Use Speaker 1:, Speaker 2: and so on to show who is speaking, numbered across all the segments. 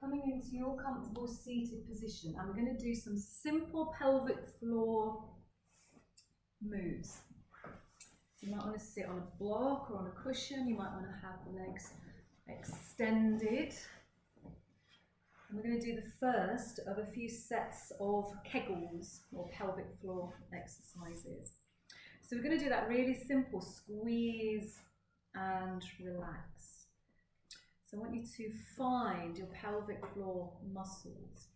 Speaker 1: Coming into your comfortable seated position, and we're going to do some simple pelvic floor moves. So you might want to sit on a block or on a cushion. You might want to have the legs extended. And we're going to do the first of a few sets of Kegels or pelvic floor exercises. So we're going to do that really simple squeeze and relax. So I want you to find your pelvic floor muscles.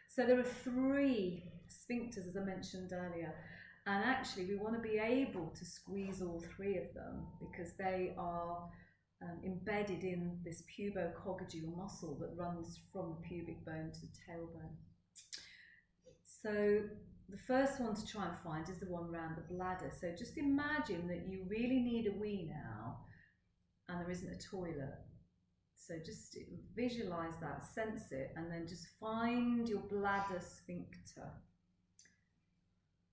Speaker 1: So there are 3 sphincters, as I mentioned earlier, and actually we want to be able to squeeze all 3 of them because they are embedded in this pubococcygeal muscle that runs from the pubic bone to the tailbone. So the first one to try and find is the one around the bladder. So just imagine that you really need a wee now and there isn't a toilet. So just visualize that, sense it, and then just find your bladder sphincter.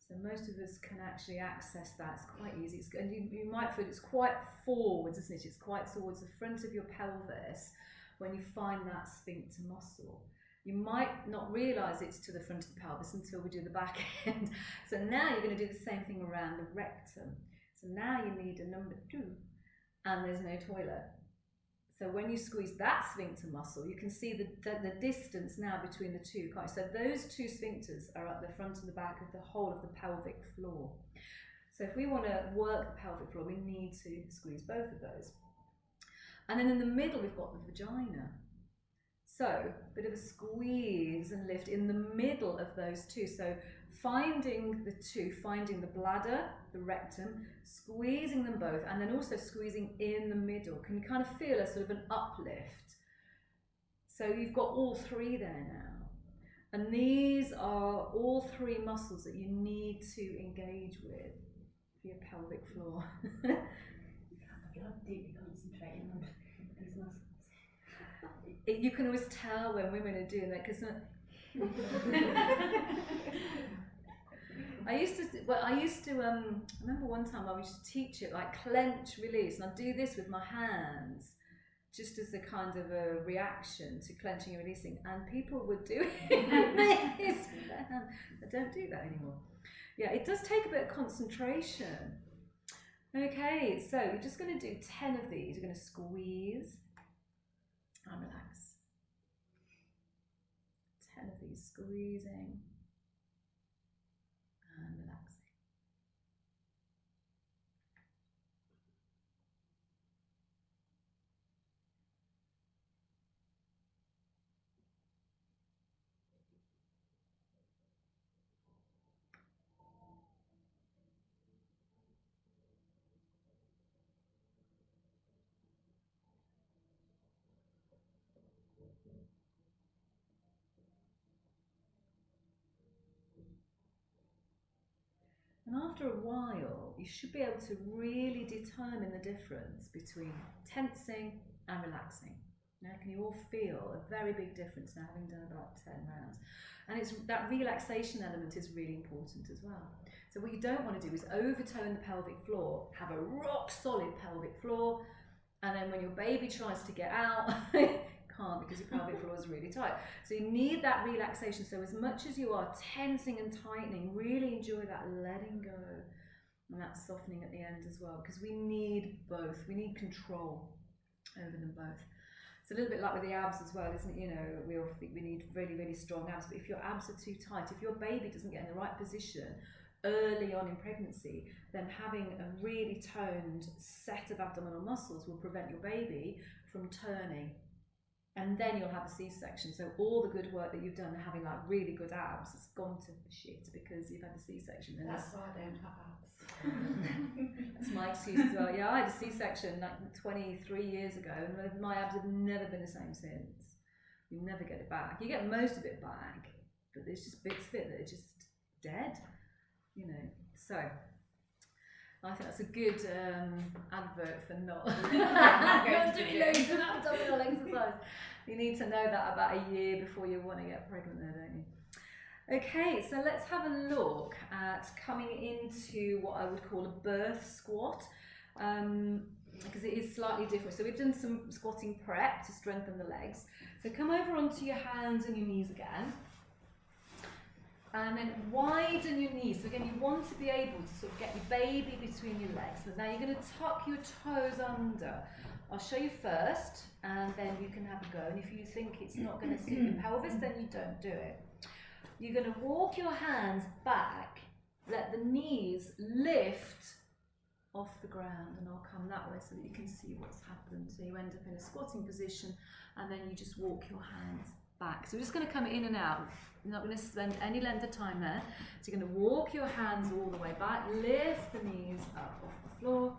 Speaker 1: So most of us can actually access that. It's quite easy. And you might feel it's quite forwards, isn't it? It's quite towards the front of your pelvis when you find that sphincter muscle. You might not realise it's to the front of the pelvis until we do the back end. So now you're going to do the same thing around the rectum. So now you need a number 2, and there's no toilet. So when you squeeze that sphincter muscle, you can see the distance now between the 2. So those 2 sphincters are at the front and the back of the whole of the pelvic floor. So if we want to work the pelvic floor, we need to squeeze both of those. And then in the middle, we've got the vagina. So a bit of a squeeze and lift in the middle of those 2. So finding the 2, finding the bladder, the rectum, squeezing them both, and then also squeezing in the middle. Can you kind of feel a sort of an uplift? So you've got all 3 there now. And these are all 3 muscles that you need to engage with for your pelvic floor.
Speaker 2: I'm deeply concentrating on these muscles.
Speaker 1: You can always tell when women are doing that because I used to remember one time I used to teach it like clench, release, and I'd do this with my hands just as a kind of a reaction to clenching and releasing, and people would do this with their hands. I don't do that anymore. Yeah, it does take a bit of concentration. Okay, so you're just going to do 10 of these. You're going to squeeze and relax. 10 of these, squeezing and relaxing. And after a while, you should be able to really determine the difference between tensing and relaxing. Now, can you all feel a very big difference now having done about 10 rounds? And it's that relaxation element is really important as well. So what you don't want to do is overtone the pelvic floor, have a rock solid pelvic floor, and then when your baby tries to get out, can't because your pelvic floor is really tight. So you need that relaxation. So as much as you are tensing and tightening, really enjoy that letting go and that softening at the end as well, because we need both. We need control over them both. It's a little bit like with the abs as well, isn't it? You know, we all think we need really, really strong abs, but if your abs are too tight, if your baby doesn't get in the right position early on in pregnancy, then having a really toned set of abdominal muscles will prevent your baby from turning. And then you'll have a C-section. So all the good work that you've done having like really good abs has gone to shit because you've had a C-section.
Speaker 2: That's why I don't have abs.
Speaker 1: That's my excuse as well. Yeah, I had a C-section like 23 years ago, and my abs have never been the same since. You never get it back. You get most of it back, but there's just bits of it that are just dead, you know. So I think that's a good advert for not doing loads of abdominal exercise. You need to know that about a year before you want to get pregnant there, don't you? Okay, so let's have a look at coming into what I would call a birth squat. because it is slightly different. So we've done some squatting prep to strengthen the legs. So come over onto your hands and your knees again. And then widen your knees. So again, you want to be able to sort of get your baby between your legs. But now you're going to tuck your toes under. I'll show you first, and then you can have a go. And if you think it's not going to suit your pelvis, then you don't do it. You're going to walk your hands back, let the knees lift off the ground, and I'll come that way so that you can see what's happened. So you end up in a squatting position, and then you just walk your hands back. So we're just going to come in and out. You're not going to spend any length of time there. So you're going to walk your hands all the way back, lift the knees up off the floor,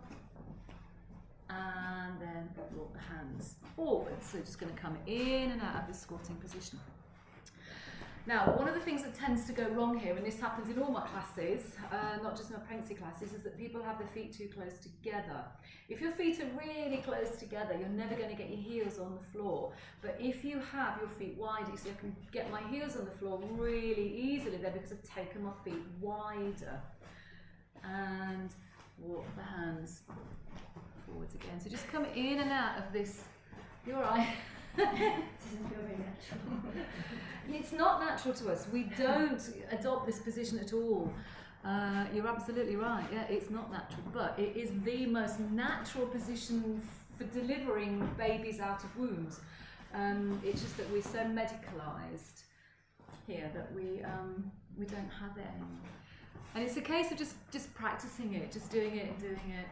Speaker 1: and then walk the hands forward. So just going to come in and out of this squatting position. Now, one of the things that tends to go wrong here, and this happens in all my classes, not just my pregnancy classes, is that people have their feet too close together. If your feet are really close together, you're never going to get your heels on the floor. But if you have your feet wide, so I can get my heels on the floor really easily there because I've taken my feet wider. And walk the hands forwards again. So just come in and out of this. You're all right.
Speaker 2: It doesn't feel very natural.
Speaker 1: It's not natural to us. We don't adopt this position at all. You're absolutely right. Yeah, it's not natural, but it is the most natural position for delivering babies out of wombs. It's just that we're so medicalised here that we don't have it anymore. And it's a case of just practicing it, just doing it and doing it.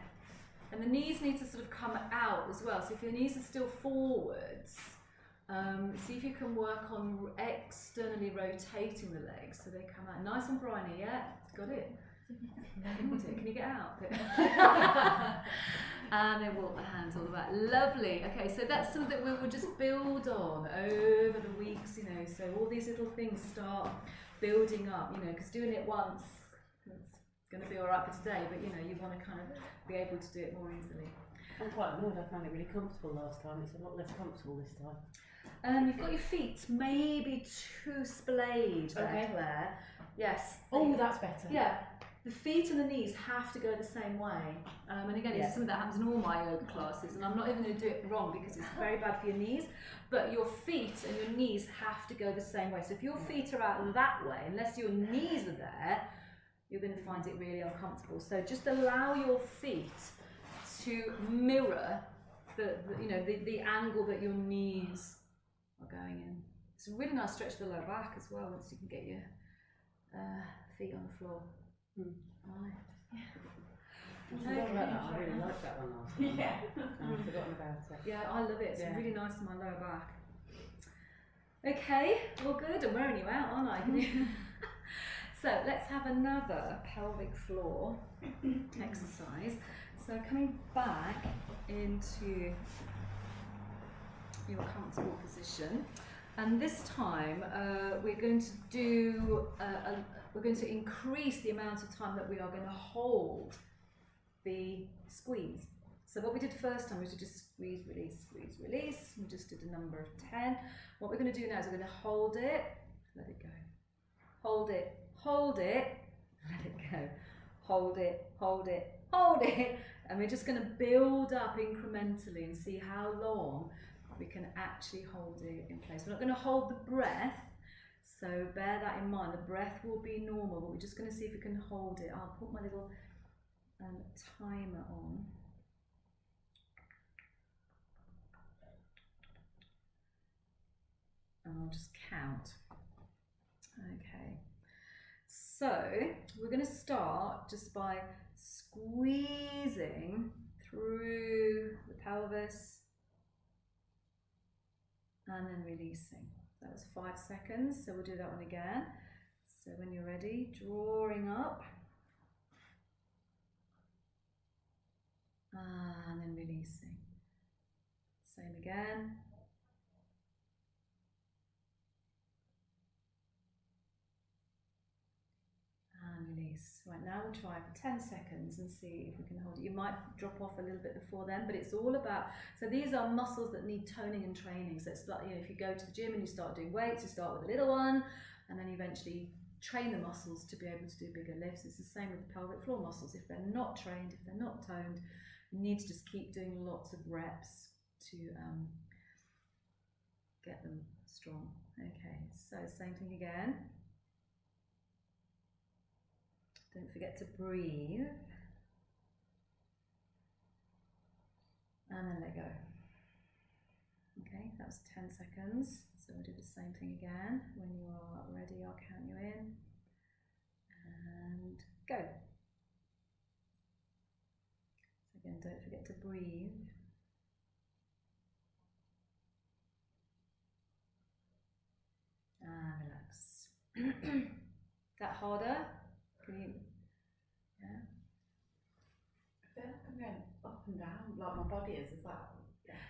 Speaker 1: And the knees need to sort of come out as well. So if your knees are still forwards, see if you can work on externally rotating the legs so they come out nice and briny. Yeah, got it. Can you get out? And then walk the hands all the way. Lovely. Okay, so that's something that we will just build on over the weeks. You know, so all these little things start building up. You know, because doing it once, it's going to be all right for today. But you know, you want to kind of be able to do it more easily.
Speaker 3: I'm quite annoyed. I found it really comfortable last time. It's a lot less comfortable this time.
Speaker 1: You've got your feet maybe too splayed there,
Speaker 3: Okay.
Speaker 1: Claire. Yes.
Speaker 3: Oh, that's better.
Speaker 1: Yeah. The feet and the knees have to go the same way. And again, it's something that happens in all my yoga classes, and I'm not even going to do it wrong because it's very bad for your knees, but your feet and your knees have to go the same way. So if your feet are out that way, unless your knees are there, you're going to find it really uncomfortable. So just allow your feet to mirror the angle that your knees are going in. It's a really nice stretch of the lower back as well once you can get your feet on the floor. Right.
Speaker 3: I forgot about that. I really liked that one last time.
Speaker 2: Yeah.
Speaker 3: I've forgotten about it.
Speaker 1: Yeah, I love it. It's
Speaker 3: Yeah.
Speaker 1: really nice in my lower back. Okay, well good. I'm wearing you out, aren't I? So let's have another pelvic floor exercise. So coming back into your comfortable position, and this time we're going to do we're going to increase the amount of time that we are going to hold the squeeze. So what we did first time was to just squeeze, release, squeeze, release. We just did a number of 10. What we're going to do now is we're going to hold it, let it go. Hold it, hold it, let it go. Hold it, hold it, hold it. And we're just going to build up incrementally and see how long we can actually hold it in place. We're not going to hold the breath, so bear that in mind. The breath will be normal, but we're just going to see if we can hold it. I'll put my little timer on. And I'll just count. Okay. So we're going to start just by squeezing through the pelvis and then releasing. That was 5 seconds, so we'll do that one again. So when you're ready, drawing up and then releasing. Same again. And release. Right, now we'll try for 10 seconds and see if we can hold it. You might drop off a little bit before then, but it's all about, so these are muscles that need toning and training. So it's like, you know, if you go to the gym and you start doing weights, you start with a little one and then eventually train the muscles to be able to do bigger lifts. It's the same with the pelvic floor muscles. If they're not trained, if they're not toned, You need to just keep doing lots of reps to get them strong. Okay, so same thing again. Don't forget to breathe. And then let go. Okay, that was 10 seconds. So we'll do the same thing again. When you are ready, I'll count you in. And go. So again, don't forget to breathe. And relax. Is that harder? Can you? Yeah.
Speaker 3: I feel like I'm going up and down, like my body is that?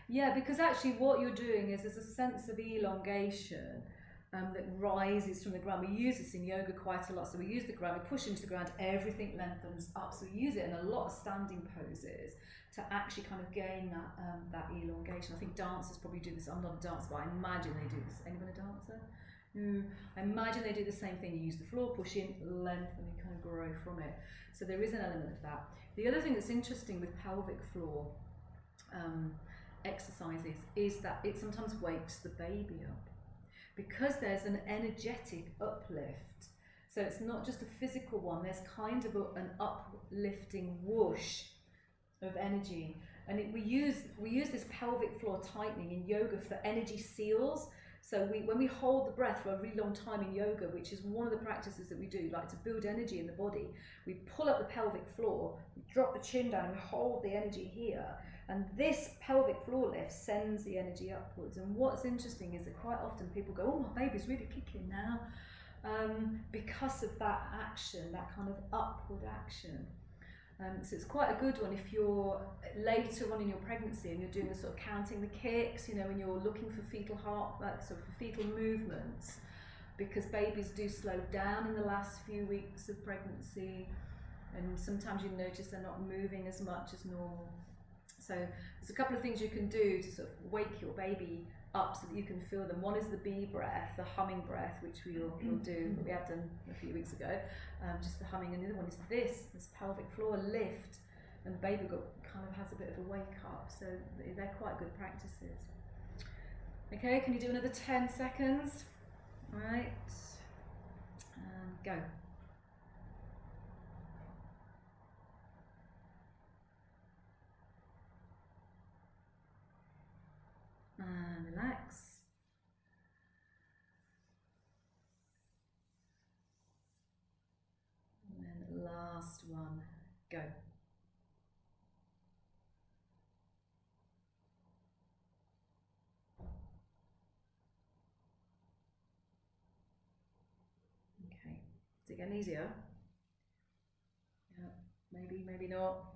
Speaker 1: Yeah, because actually what you're doing is there's a sense of elongation that rises from the ground. We use this in yoga quite a lot. So we use the ground, we push into the ground, everything lengthens up. So we use it in a lot of standing poses to actually kind of gain that elongation. I think dancers probably do this. I'm not a dancer, but I imagine they do this. Anyone a dancer? No. I imagine they do the same thing. You use the floor, push in, lengthen, and you kind of grow from it. So there is an element of that. The other thing that's interesting with pelvic floor exercises is that it sometimes wakes the baby up because there's an energetic uplift. So it's not just a physical one, there's kind of an uplifting whoosh of energy. And we use this pelvic floor tightening in yoga for energy seals. So when we hold the breath for a really long time in yoga, which is one of the practices that we do, like to build energy in the body, we pull up the pelvic floor, we drop the chin down, and we hold the energy here. And this pelvic floor lift sends the energy upwards. And what's interesting is that quite often people go, oh, my baby's really kicking now, because of that action, that kind of upward action. So it's quite a good one if you're later on in your pregnancy and you're doing the sort of counting the kicks, you know, when you're looking for fetal heart, sort of for fetal movements, because babies do slow down in the last few weeks of pregnancy, and sometimes you notice they're not moving as much as normal. So there's a couple of things you can do to sort of wake your baby up so that you can feel them. One is the bee breath, the humming breath, which we'll do, but we have done a few weeks ago, just the humming. And the other one is this pelvic floor lift, and the baby kind of has a bit of a wake up. So they're quite good practices. Okay, can you do another 10 seconds? All right, go. And relax. And then last one, go. Okay, is it getting easier? Yeah, maybe not.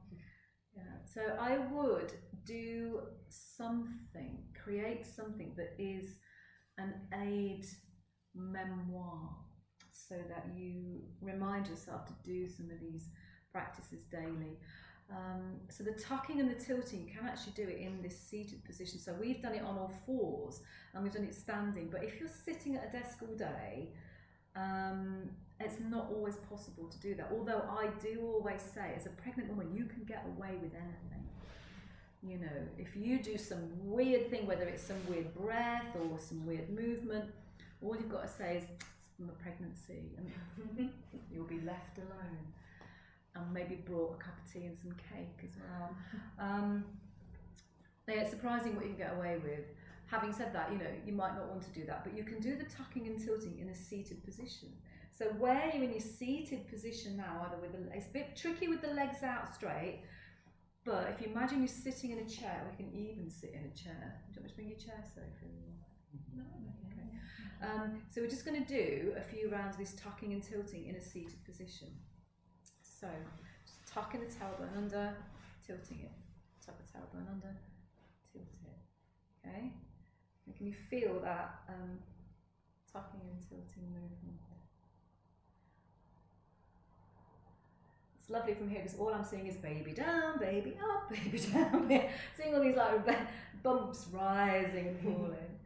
Speaker 1: Yeah, so I would do something, create something that is an aid memoir, so that you remind yourself to do some of these practices daily. So the tucking and the tilting, you can actually do it in this seated position. So we've done it on all fours and we've done it standing, but if you're sitting at a desk all day, it's not always possible to do that. Although I do always say, as a pregnant woman, you can get away with anything. You know, if you do some weird thing, whether it's some weird breath or some weird movement, all you've got to say is, it's from a pregnancy, and you'll be left alone. And maybe brought a cup of tea and some cake as well. Yeah, it's surprising what you can get away with. Having said that, you know, you might not want to do that, but you can do the tucking and tilting in a seated position. So where you're in your seated position now, either with it's a bit tricky with the legs out straight, but if you imagine you're sitting in a chair, we can even sit in a chair. Do you want me to bring your chair, Sophie?
Speaker 2: No,
Speaker 1: okay. So we're just going to do a few rounds of this tucking and tilting in a seated position. So just tucking the tailbone under, tilting it. Tuck the tailbone under, tilt it. Okay? And can you feel that tucking and tilting movement? It's lovely from here because all I'm seeing is baby down, baby up, baby down. Seeing all these like bumps rising and falling.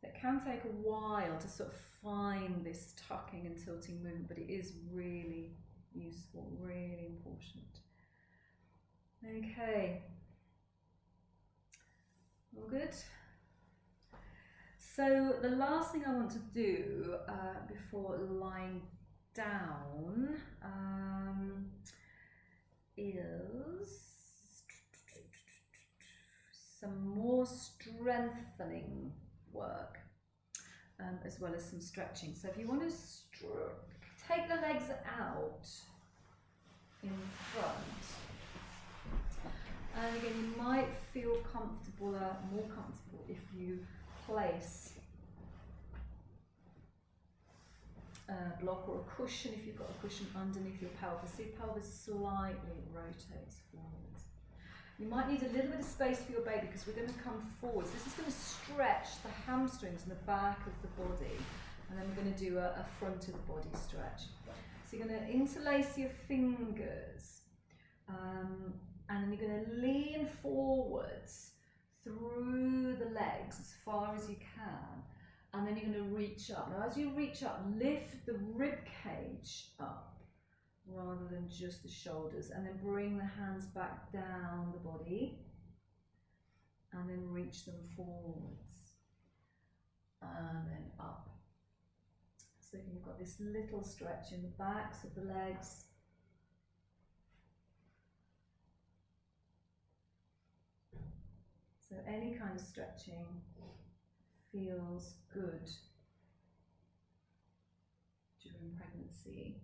Speaker 1: It can take a while to sort of find this tucking and tilting movement, but it is really, useful, really important. Okay, all good? So the last thing I want to do before lying down is some more strengthening work, as well as some stretching. So if you want to take the legs out in front, and again you might feel comfortable, more comfortable if you place a block or a cushion, if you've got a cushion underneath your pelvis. So your pelvis slightly rotates forwards. You might need a little bit of space for your baby because we're going to come forwards. This is going to stretch the hamstrings and the back of the body, and then we're going to do a front of the body stretch. So you're going to interlace your fingers, and then you're going to lean forwards through the legs as far as you can, and then you're going to reach up. Now as you reach up, lift the rib cage up rather than just the shoulders, and then bring the hands back down the body, and then reach them forwards, and then up. So you've got this little stretch in the backs of the legs. So any kind of stretching feels good during pregnancy.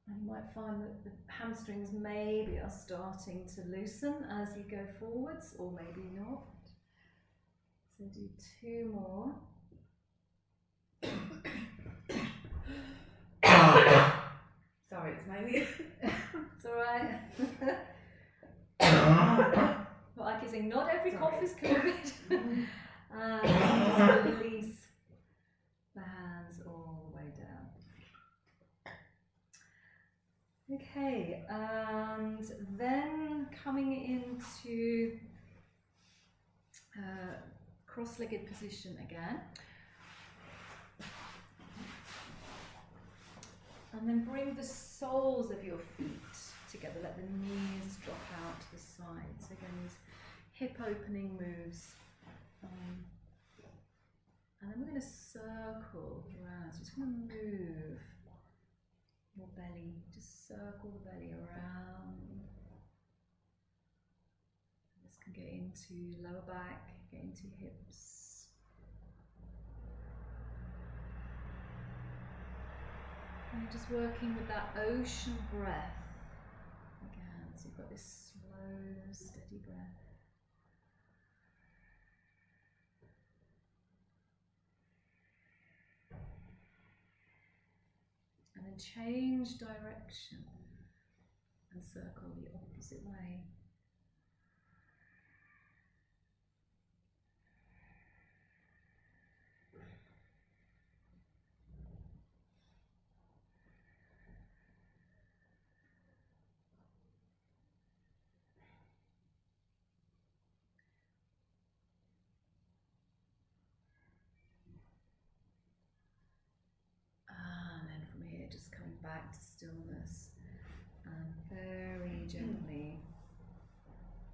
Speaker 1: And you might find that the hamstrings maybe are starting to loosen as you go forwards, or maybe not. So do 2 more.
Speaker 3: Sorry, it's maybe.
Speaker 1: It's alright. Well, I keep saying, not every cough is COVID. Just release the hands all the way down. Okay, and then coming into cross-legged position again. And then bring the soles of your feet together, let the knees drop out to the side. So again, these hip opening moves. And then we're going to circle around, so just going to move your belly, just circle the belly around. This can get into lower back, get into hips. And just working with that ocean breath again, so you've got this slow, steady breath. And then change direction and circle the opposite way. Just coming back to stillness, and very gently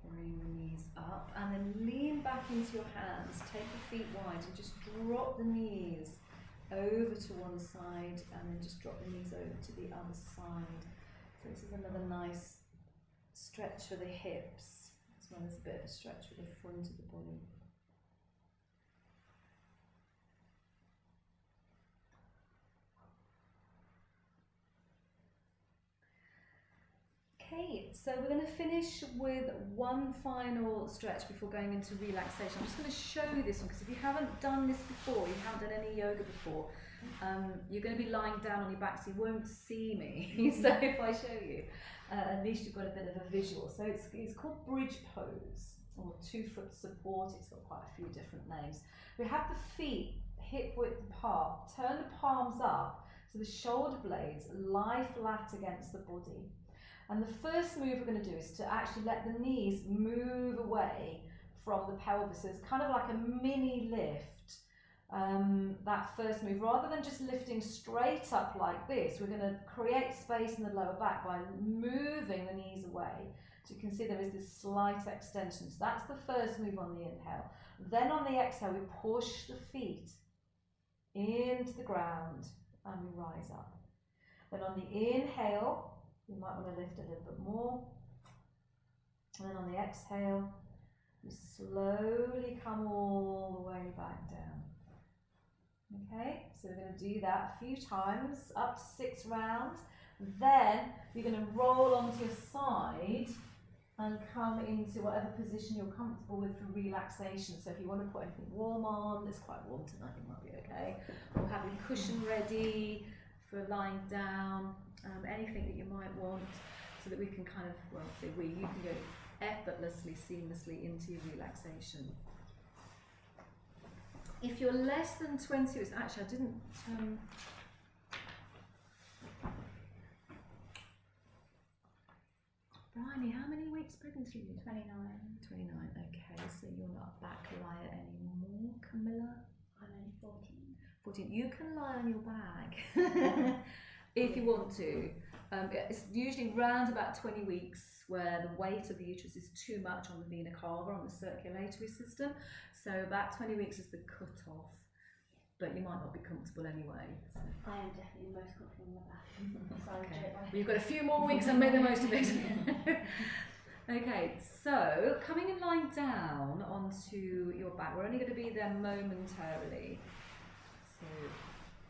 Speaker 1: bring the knees up, and then lean back into your hands, take the feet wide and just drop the knees over to one side, and then just drop the knees over to the other side. So this is another nice stretch for the hips, as well as a bit of a stretch for the front of the body. Okay, so we're going to finish with one final stretch before going into relaxation. I'm just going to show you this one, because if you haven't done this before, you haven't done any yoga before, you're going to be lying down on your back, so you won't see me. So if I show you, at least you've got a bit of a visual. So it's called bridge pose, or 2-foot support. It's got quite a few different names. We have the feet hip width apart, turn the palms up so the shoulder blades lie flat against the body. And the first move we're going to do is to actually let the knees move away from the pelvis. So it's kind of like a mini lift. That first move, rather than just lifting straight up like this, we're going to create space in the lower back by moving the knees away. So you can see there is this slight extension. So that's the first move on the inhale. Then on the exhale, we push the feet into the ground and we rise up. Then on the inhale, you might want to lift a little bit more. And then on the exhale, we slowly come all the way back down. Okay, so we're going to do that a few times, up to 6 rounds. Then you're going to roll onto your side and come into whatever position you're comfortable with for relaxation. So if you want to put anything warm on, it's quite warm tonight, it might be okay. Or have your cushion ready for lying down, anything that you might want, so that we can kind of, well, say you can go effortlessly, seamlessly into your relaxation. If you're less than 20 weeks, actually I didn't, Bryony, how many weeks pregnancy are you?
Speaker 2: 29.
Speaker 1: 29, okay, so you're not a back liar anymore, Camilla?
Speaker 2: I'm only 14.
Speaker 1: 14, you can lie on your back if you want to. It's usually round about 20 weeks where the weight of the uterus is too much on the vena cava, on the circulatory system. So about 20 weeks is the cut-off, but you might not be comfortable anyway. So.
Speaker 2: I am definitely the most comfortable with that. So
Speaker 1: Okay. Well, you've got a few more weeks and make the most of it. Okay, so coming and lying down onto your back. We're only going to be there momentarily. So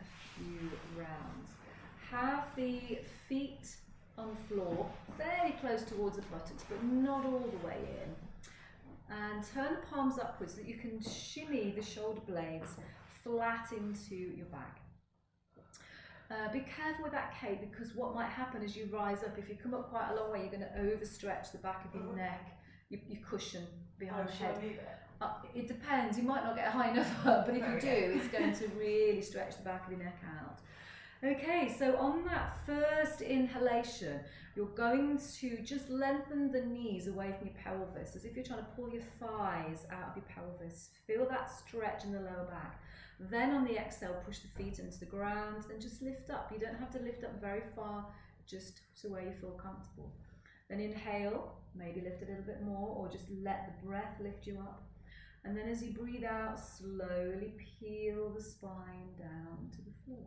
Speaker 1: a few rounds. Have the feet on the floor, fairly close towards the buttocks, but not all the way in. And turn the palms upwards so that you can shimmy the shoulder blades flat into your back. Be careful with that, Kate, because what might happen as you rise up, if you come up quite a long way, you're going to overstretch the back of your neck, your cushion behind the head. It depends, you might not get high enough up, but if you do, it's going to really stretch the back of your neck out. Okay, so on that first inhalation, you're going to just lengthen the knees away from your pelvis, as if you're trying to pull your thighs out of your pelvis. Feel that stretch in the lower back. Then on the exhale, push the feet into the ground and just lift up. You don't have to lift up very far, just to where you feel comfortable. Then inhale, maybe lift a little bit more, or just let the breath lift you up. And then as you breathe out, slowly peel the spine down to the floor.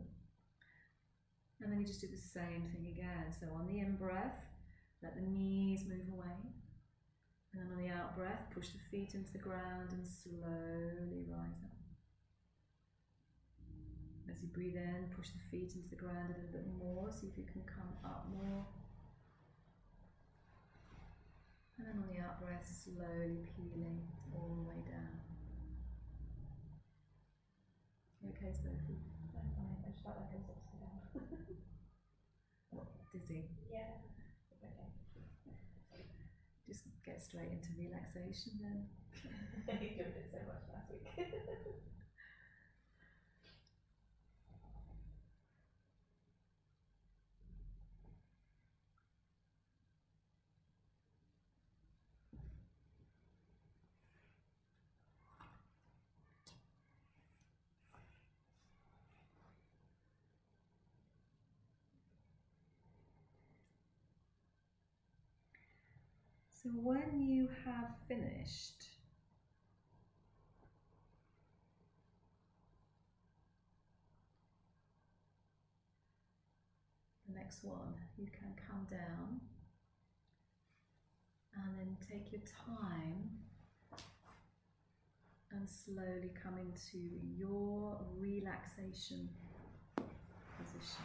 Speaker 1: And then you just do the same thing again. So on the in-breath, let the knees move away. And then on the out-breath, push the feet into the ground and slowly rise up. As you breathe in, push the feet into the ground a little bit more. See if you can come up more. And then on the out-breath, slowly peeling all the way down. You okay, Sophie?
Speaker 2: I'm fine. I just felt like I was upside down.
Speaker 1: What, dizzy?
Speaker 2: Yeah. Okay.
Speaker 1: Just get straight into relaxation then.
Speaker 2: You did it so much last week.
Speaker 1: So when you have finished, the next one, you can come down and then take your time and slowly come into your relaxation position.